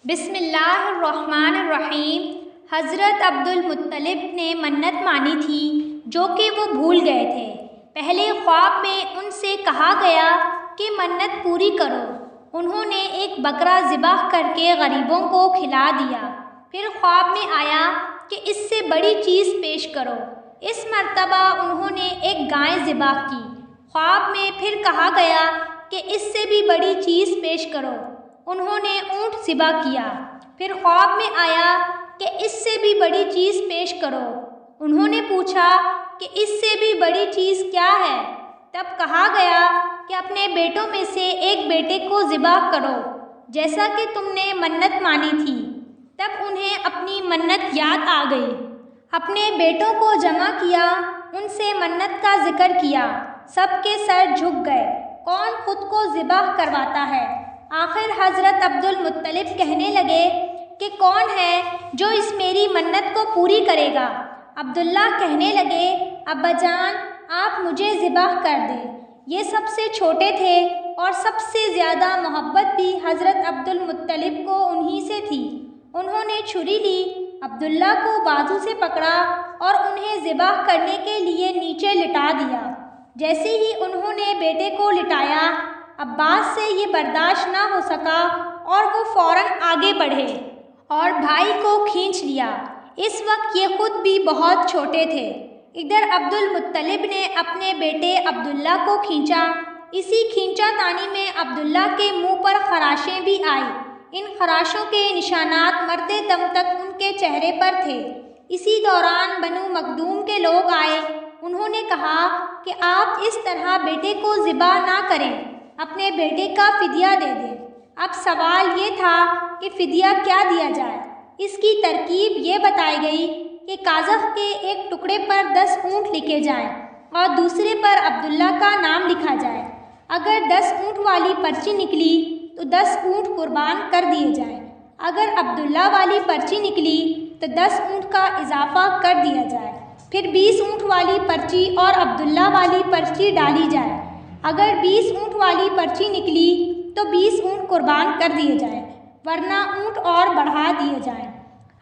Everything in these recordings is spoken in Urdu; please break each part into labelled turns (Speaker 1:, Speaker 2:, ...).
Speaker 1: بسم اللہ الرحمن الرحیم۔ حضرت عبدالمطلب نے منت مانی تھی جو کہ وہ بھول گئے تھے۔ پہلے خواب میں ان سے کہا گیا کہ منت پوری کرو۔ انہوں نے ایک بکرا ذبح کر کے غریبوں کو کھلا دیا۔ پھر خواب میں آیا کہ اس سے بڑی چیز پیش کرو۔ اس مرتبہ انہوں نے ایک گائے ذبح کی۔ خواب میں پھر کہا گیا کہ اس سے بھی بڑی چیز پیش کرو۔ انہوں نے اونٹ ذبح کیا۔ پھر خواب میں آیا کہ اس سے بھی بڑی چیز پیش کرو۔ انہوں نے پوچھا کہ اس سے بھی بڑی چیز کیا ہے؟ تب کہا گیا کہ اپنے بیٹوں میں سے ایک بیٹے کو ذبح کرو جیسا کہ تم نے منت مانی تھی۔ تب انہیں اپنی منت یاد آ گئی۔ اپنے بیٹوں کو جمع کیا، ان سے منت کا ذکر کیا۔ سب کے سر جھک گئے۔ کون خود کو ذبح کرواتا ہے؟ آخر حضرت عبدالمطلب کہنے لگے کہ کون ہے جو اس میری منت کو پوری کرے گا؟ عبداللہ کہنے لگے، ابا جان آپ مجھے ذبح کر دیں۔ یہ سب سے چھوٹے تھے اور سب سے زیادہ محبت بھی حضرت عبدالمطلب کو انہی سے تھی۔ انہوں نے چھری لی، عبداللہ کو بازو سے پکڑا اور انہیں ذبح کرنے کے لیے نیچے لٹا دیا۔ جیسے ہی انہوں نے بیٹے کو لٹایا، عباس سے یہ برداشت نہ ہو سکا اور وہ فوراً آگے بڑھے اور بھائی کو کھینچ لیا۔ اس وقت یہ خود بھی بہت چھوٹے تھے۔ ادھر عبدالمطلب نے اپنے بیٹے عبداللہ کو کھینچا۔ اسی کھینچا تانی میں عبداللہ کے منہ پر خراشیں بھی آئیں۔ ان خراشوں کے نشانات مرتے دم تک ان کے چہرے پر تھے۔ اسی دوران بنو مخدوم کے لوگ آئے۔ انہوں نے کہا کہ آپ اس طرح بیٹے کو ذبح نہ کریں، اپنے بیٹے کا فدیہ دے دیں۔ اب سوال یہ تھا کہ فدیہ کیا دیا جائے؟ اس کی ترکیب یہ بتائی گئی کہ قاذف کے ایک ٹکڑے پر 10 اونٹ لکھے جائیں اور دوسرے پر عبداللہ کا نام لکھا جائے۔ اگر 10 اونٹ والی پرچی نکلی تو 10 اونٹ قربان کر دیے جائیں۔ اگر عبداللہ والی پرچی نکلی تو 10 اونٹ کا اضافہ کر دیا جائے۔ پھر 20 اونٹ والی پرچی اور عبداللہ والی پرچی ڈالی جائے۔ اگر 20 اونٹ والی پرچی نکلی تو 20 اونٹ قربان کر دیے جائیں، ورنہ اونٹ اور بڑھا دیے جائیں۔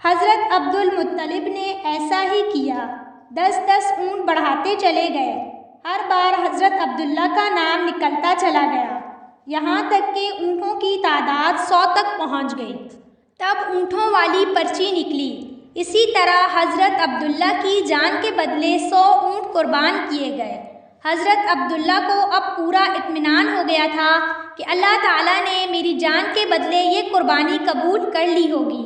Speaker 1: حضرت عبدالمطلب نے ایسا ہی کیا، 10 اونٹ بڑھاتے چلے گئے۔ ہر بار حضرت عبداللہ کا نام نکلتا چلا گیا، یہاں تک کہ اونٹوں کی تعداد 100 تک پہنچ گئی۔ تب اونٹوں والی پرچی نکلی۔ اسی طرح حضرت عبداللہ کی جان کے بدلے 100 اونٹ قربان کیے گئے۔ حضرت عبداللہ کو اب پورا اطمینان ہو گیا تھا کہ اللہ تعالیٰ نے میری جان کے بدلے یہ قربانی قبول کر لی ہوگی۔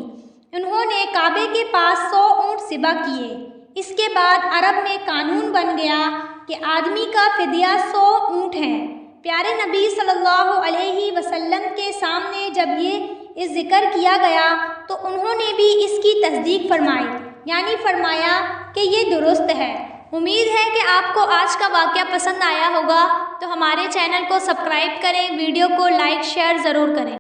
Speaker 1: انہوں نے کعبے کے پاس 100 اونٹ ذبح کیے۔ اس کے بعد عرب میں قانون بن گیا کہ آدمی کا فدیہ 100 اونٹ ہے۔ پیارے نبی صلی اللہ علیہ وسلم کے سامنے جب یہ ذکر کیا گیا تو انہوں نے بھی اس کی تصدیق فرمائی، یعنی فرمایا کہ یہ درست ہے۔ امید ہے کہ آپ کو آج کا واقعہ پسند آیا ہوگا، تو ہمارے چینل کو سبسکرائب کریں، ویڈیو کو لائک شیئر ضرور کریں۔